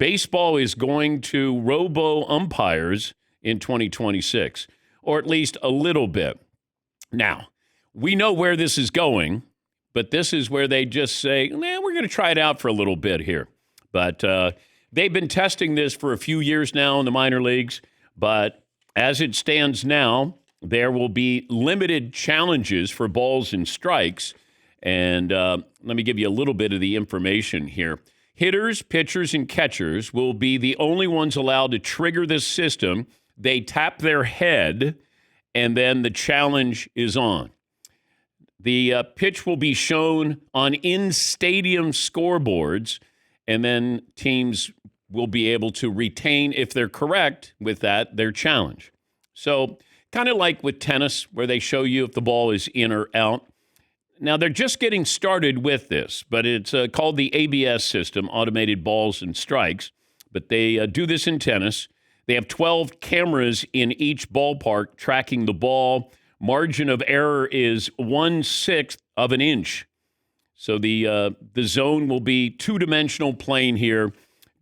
baseball is going to robo-umpires in 2026, or at least a little bit. Now, we know where this is going, but this is where they just say, we're going to try it out for a little bit here. But they've been testing this for a few years now in the minor leagues, but as it stands now, there will be limited challenges for balls and strikes. And let me give you a little bit of the information here. Hitters, pitchers, and catchers will be the only ones allowed to trigger this system. They tap their head, and then the challenge is on. The pitch will be shown on in-stadium scoreboards, and then teams will be able to retain, if they're correct with that, their challenge. So kind of like with tennis, where they show you if the ball is in or out. Now, they're just getting started with this, but it's called the ABS system, Automated Balls and Strikes. But they do this in tennis. They have 12 cameras in each ballpark tracking the ball. Margin of error is 1/6 of an inch. So the zone will be two-dimensional plane here.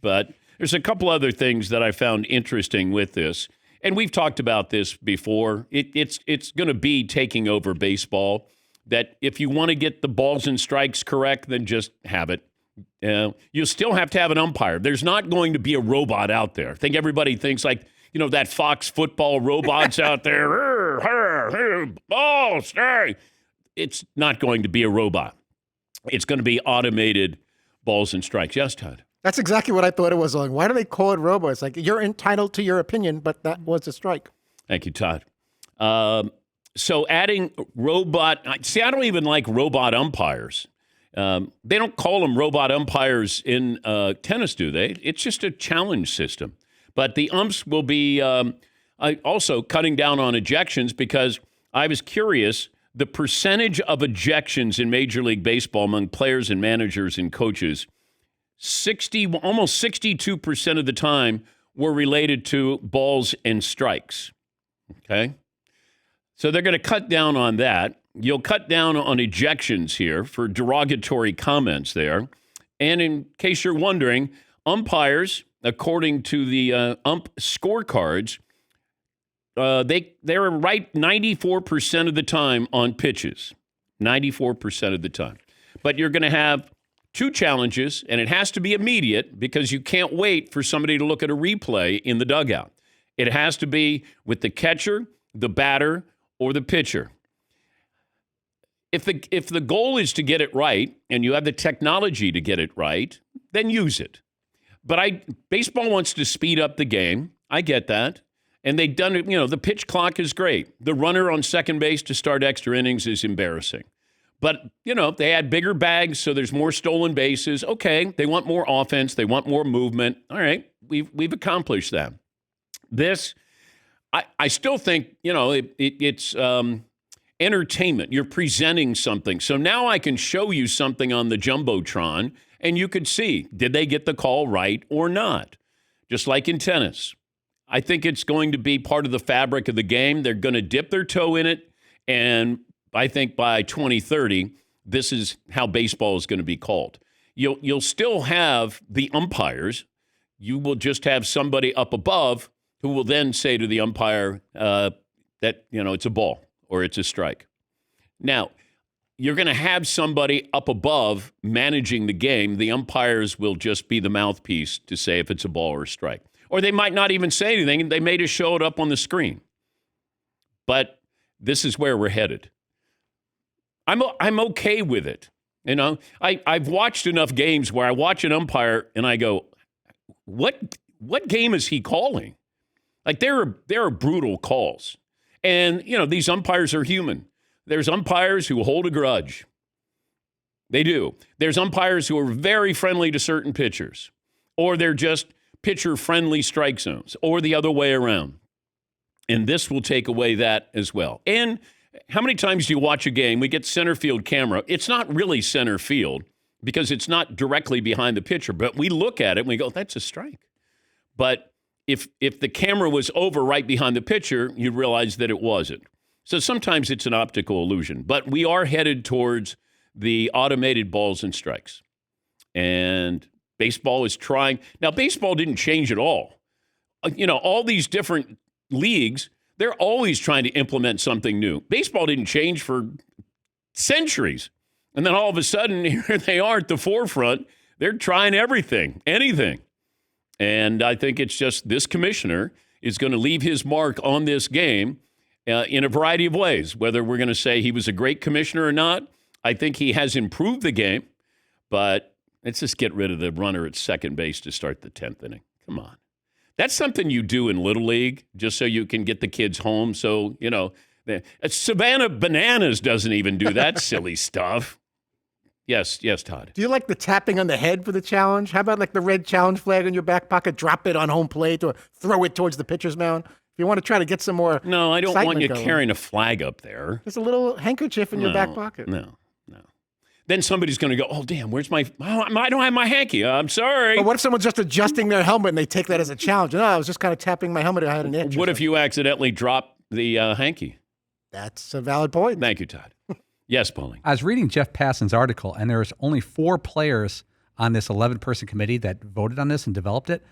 But there's a couple other things that I found interesting with this. And we've talked about this before. It's going to be taking over baseball. That if you want to get the balls and strikes correct, then just have it. You still have to have an umpire. There's not going to be a robot out there. I think everybody thinks like, that Fox football robots out there. Ball, strike. It's not going to be a robot. It's going to be automated balls and strikes. Yes, Todd? That's exactly what I thought it was. Like, why do they call it robo? It's like, you're entitled to your opinion, but that was a strike. Thank you, Todd. So adding robot, see, I don't even like robot umpires. They don't call them robot umpires in tennis, do they? It's just a challenge system. But the umps will be also cutting down on ejections, because I was curious, the percentage of ejections in Major League Baseball among players and managers and coaches, almost 62% of the time were related to balls and strikes. Okay? So they're going to cut down on that. You'll cut down on ejections here for derogatory comments there. And in case you're wondering, umpires, according to the ump scorecards, they're right 94% of the time on pitches. 94% of the time. But you're going to have two challenges, and it has to be immediate, because you can't wait for somebody to look at a replay in the dugout. It has to be with the catcher, the batter, or the pitcher. If the goal is to get it right, and you have the technology to get it right, then use it. But baseball wants to speed up the game. I get that. And they've done it, the pitch clock is great. The runner on second base to start extra innings is embarrassing. But, they add bigger bags, so there's more stolen bases. Okay, they want more offense. They want more movement. All right, we've accomplished that. This, I still think, it's entertainment. You're presenting something. So now I can show you something on the Jumbotron, and you could see, did they get the call right or not? Just like in tennis. I think it's going to be part of the fabric of the game. They're going to dip their toe in it, and I think by 2030, this is how baseball is going to be called. You'll still have the umpires. You will just have somebody up above who will then say to the umpire that, it's a ball or it's a strike. Now, you're going to have somebody up above managing the game. The umpires will just be the mouthpiece to say if it's a ball or a strike. Or they might not even say anything. They may just show it up on the screen. But this is where we're headed. I'm okay with it. I've watched enough games where I watch an umpire and I go, what game is he calling? Like, there are brutal calls. And, these umpires are human. There's umpires who hold a grudge. They do. There's umpires who are very friendly to certain pitchers. Or they're just pitcher-friendly strike zones. Or the other way around. And this will take away that as well. And how many times do you watch a game? We get center field camera. It's not really center field because it's not directly behind the pitcher. But we look at it and we go, that's a strike. But if the camera was over right behind the pitcher, you'd realize that it wasn't. So sometimes it's an optical illusion. But we are headed towards the automated balls and strikes. And Baseball is trying. Now, baseball didn't change at all. All these different leagues, they're always trying to implement something new. Baseball didn't change for centuries. And then all of a sudden, here they are at the forefront. They're trying everything, anything. And I think it's just this commissioner is going to leave his mark on this game in a variety of ways. Whether we're going to say he was a great commissioner or not, I think he has improved the game. But let's just get rid of the runner at second base to start the 10th inning. Come on. That's something you do in Little League just so you can get the kids home. So, Savannah Bananas doesn't even do that silly stuff. Yes, Todd. Do you like the tapping on the head for the challenge? How about like the red challenge flag in your back pocket, drop it on home plate or throw it towards the pitcher's mound? If you want to try to get some more No, I don't want you going. Carrying a flag up there. There's a little handkerchief in your back pocket. No. Then somebody's going to go, oh, damn, where's I don't have my hanky. I'm sorry. But what if someone's just adjusting their helmet and they take that as a challenge? No, I was just kind of tapping my helmet. I had an itch. What if you accidentally drop the hanky? That's a valid point. Thank you, Todd. Yes, Pauline. I was reading Jeff Passan's article, and there's only 4 players on this 11-person committee that voted on this and developed it.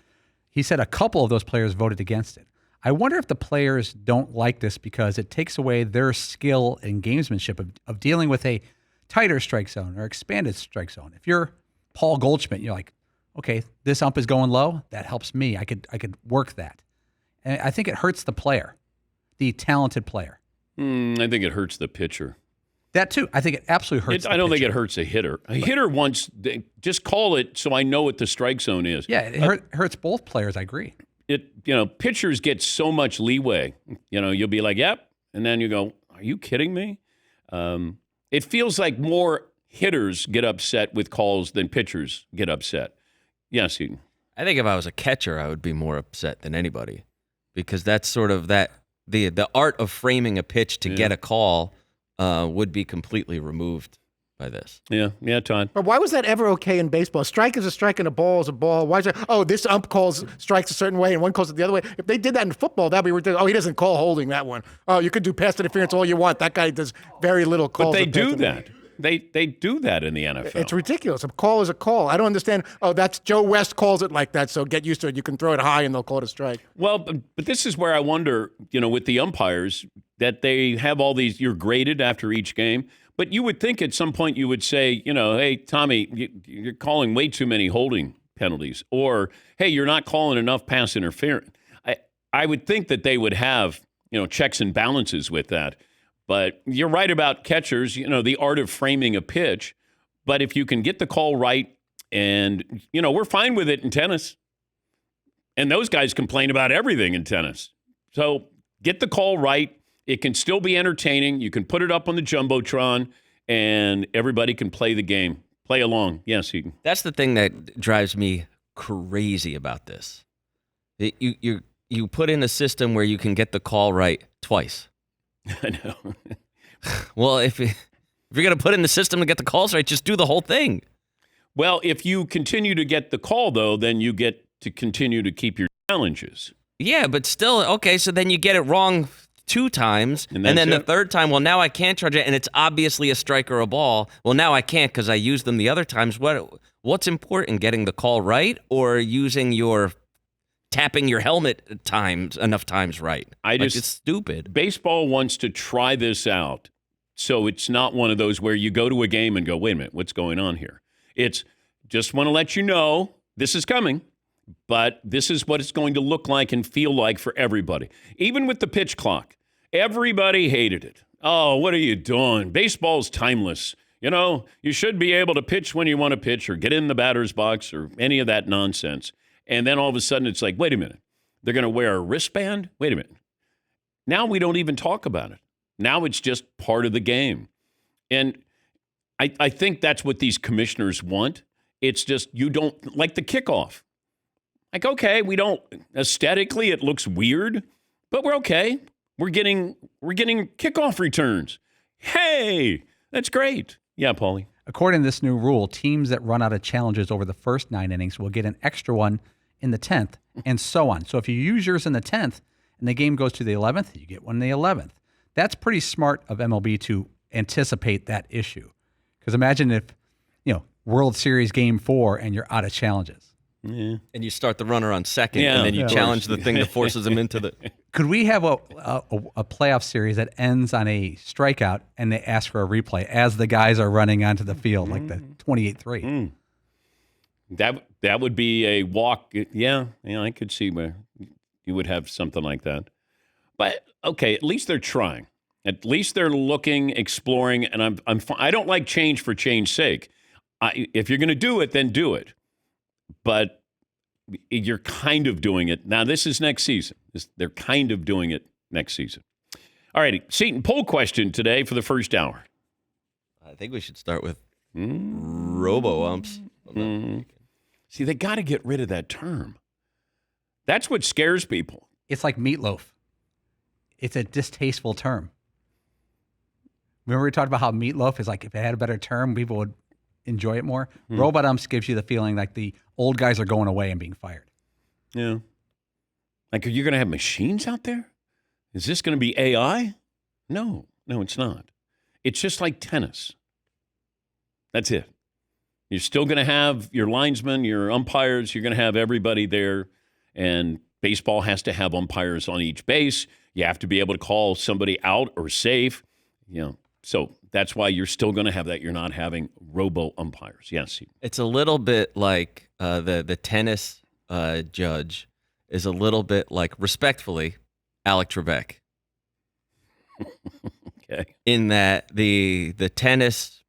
He said a couple of those players voted against it. I wonder if the players don't like this because it takes away their skill and gamesmanship of dealing with a tighter strike zone or expanded strike zone. If you're Paul Goldschmidt, you're like, okay, this ump is going low. That helps me. I could work that. And I think it hurts the player, the talented player. I think it hurts the pitcher. That too. I think it absolutely hurts. I don't think it hurts a hitter. A hitter wants just call it so I know what the strike zone is. Yeah, it hurts both players. I agree. Pitchers get so much leeway. You'll be like, yep, and then you go, are you kidding me? It feels like more hitters get upset with calls than pitchers get upset. Yes, Eaton. I think if I was a catcher, I would be more upset than anybody because that's sort of the art of framing a pitch to get a call would be completely removed by this. Yeah, Todd. But why was that ever okay in baseball? A strike is a strike and a ball is a ball. Why is it, this ump calls strikes a certain way and one calls it the other way? If they did that in football, that'd be ridiculous. Oh, he doesn't call holding that one. Oh, you could do pass interference all you want. That guy does very little calls. But they do that. They do that in the NFL. It's ridiculous. A call is a call. I don't understand. Oh, that's Joe West calls it like that, so get used to it. You can throw it high and they'll call it a strike. Well, but this is where I wonder, with the umpires, that they have all these, you're graded after each game. But you would think at some point you would say, hey, Tommy, you're calling way too many holding penalties. Or, hey, you're not calling enough pass interference. I would think that they would have, checks and balances with that. But you're right about catchers, the art of framing a pitch. But if you can get the call right, and, we're fine with it in tennis. And those guys complain about everything in tennis. So get the call right. It can still be entertaining. You can put it up on the Jumbotron, and everybody can play the game. Play along. Yes, Eaton. That's the thing that drives me crazy about this. You put in a system where you can get the call right twice. I know. Well, if you're going to put in the system to get the calls right, just do the whole thing. Well, if you continue to get the call, though, then you get to continue to keep your challenges. Yeah, but still, okay, so then you get it wrong 2 times, and then the third time, well, now I can't charge it, and it's obviously a strike or a ball. Well, now I can't because I used them the other times. What's important, getting the call right or using your tapping your helmet enough times right? It's stupid. Baseball wants to try this out, so it's not one of those where you go to a game and go, wait a minute, what's going on here? It's just want to let you know this is coming, but this is what it's going to look like and feel like for everybody. Even with the pitch clock, everybody hated it. Oh, what are you doing? Baseball's timeless. You should be able to pitch when you want to pitch or get in the batter's box or any of that nonsense. And then all of a sudden it's like, wait a minute, they're going to wear a wristband? Wait a minute. Now we don't even talk about it. Now it's just part of the game. And I think that's what these commissioners want. It's just you don't like the kickoff. Like, okay, we don't aesthetically it looks weird, but we're okay. We're getting kickoff returns. Hey, that's great. Yeah, Paulie. According to this new rule, teams that run out of challenges over the first 9 innings will get an extra one in the 10th, and so on. So if you use yours in the 10th and the game goes to the 11th, you get one in the 11th. That's pretty smart of MLB to anticipate that issue. Because imagine if, World Series Game 4 and you're out of challenges. And you start the runner on second, Yeah, and then you of challenge course. the thing that forces him into the. Could we have a playoff series that ends on a strikeout and they ask for a replay as the guys are running onto the field, like the 28-3? That would be a walk. Yeah, I could see where you would have something like that. But okay, at least they're trying. At least they're looking, exploring, and I don't like change for change's sake. If you're going to do it, then do it. But you're kind of doing it. Now, this is next season. They're kind of doing it next season. All righty. Seton, poll question today for the first hour. I think we should start with robo-umps. See, they got to get rid of that term. That's what scares people. It's like meatloaf. It's a distasteful term. Remember we talked about how meatloaf is like, if it had a better term, people would enjoy it more. Robot umps gives you the feeling like the old guys are going away and being fired. Yeah. Like, are you going to have machines out there? Is this going to be AI? No, it's not. It's just like tennis. That's it. You're still going to have your linesmen, your umpires. You're going to have everybody there. And baseball has to have umpires on each base. You have to be able to call somebody out or safe. So that's why you're still going to have that. You're not having robo umpires. Yes. It's a little bit like the tennis judge is a little bit like, respectfully, Alec Trebek. Okay. In that the tennis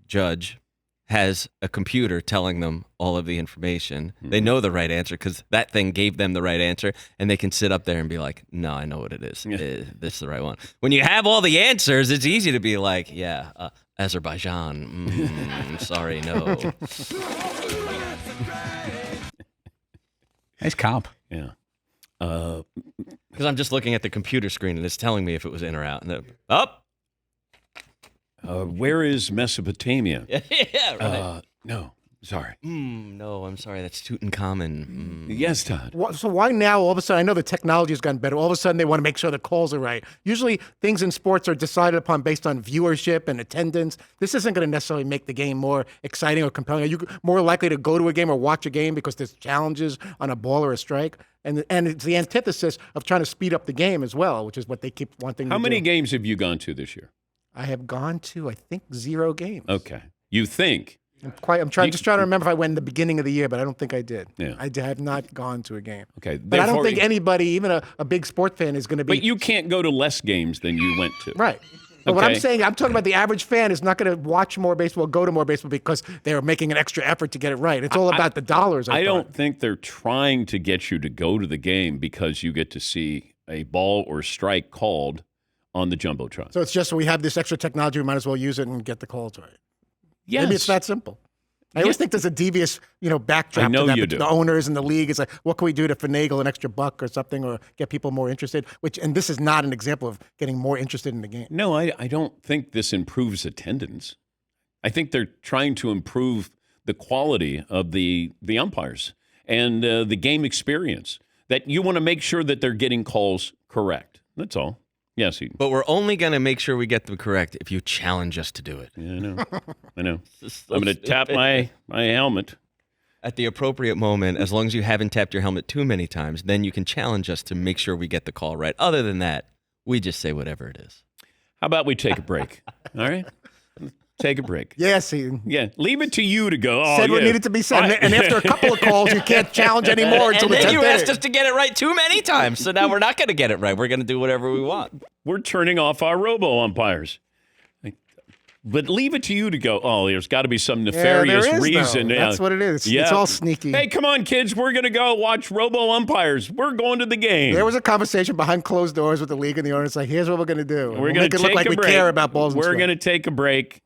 judge has a computer telling them all of the information. They know the right answer because that thing gave them the right answer, and they can sit up there and be like, no, I know what it is. This is the right one. When you have all the answers, it's easy to be like, Azerbaijan, sorry, no. Nice comp. Yeah. Because I'm just looking at the computer screen, and it's telling me if it was in or out. And Where is Mesopotamia? Yeah, right. No, sorry. No, I'm sorry. That's Tutankhamun. Yes, Todd. So why now all of a sudden, I know the technology has gotten better, all of a sudden they want to make sure the calls are right. Usually things in sports are decided upon based on viewership and attendance. This isn't going to necessarily make the game more exciting or compelling. Are you more likely to go to a game or watch a game because there's challenges on a ball or a strike? And it's the antithesis of trying to speed up the game as well, which is what they keep wanting to do. How many games have you gone to this year? I have gone to, I think, 0 games. Okay. You think? I'm just trying to remember if I went in the beginning of the year, but I don't think I did. Yeah. I have not gone to a game. Okay. But I don't think anybody, even a big sport fan, is going to be. But you can't go to less games than you went to. Right. But what I'm Okay. saying, I'm talking about the average fan is not going to watch more baseball, go to more baseball because they're making an extra effort to get it right. It's all about the dollars. I thought. don't think they're trying to get you to go to the game because you get to see a ball or strike called on the Jumbotron. So it's just we have this extra technology, we might as well use it and get the calls right. Yes. Maybe it's that simple. I always think there's a devious, backdrop I know to that. you But do. the owners and the league is like, what can we do to finagle an extra buck or something, or get people more interested? And this is not an example of getting more interested in the game. No, I don't think this improves attendance. I think they're trying to improve the quality of the umpires and the game experience. That you want to make sure that they're getting calls correct. That's all. Yes, Eden. But we're only going to make sure we get them correct if you challenge us to do it. Yeah, I know. I know. So I'm going to tap my helmet. At the appropriate moment, as long as you haven't tapped your helmet too many times, then you can challenge us to make sure we get the call right. Other than that, we just say whatever it is. How about we take a break? All right? Take a break. Yes, Ian. Yeah, leave it to you to go. Said what needed to be said. And after a couple of calls, you can't challenge anymore until the And then 10th you asked inning. us to get it right too many times, so now we're not going to get it right. We're going to do whatever we want. We're turning off our robo-umpires. But leave it to you to go, there's got to be some nefarious there is, reason. though. That's what it is. Yeah. It's all sneaky. Hey, come on, kids. We're going to go watch robo-umpires. We're going to the game. There was a conversation behind closed doors with the league and the owners. Like, here's what we're going to do. We're going make to it look take like a we break. care about balls and We're strikes. going to take a break.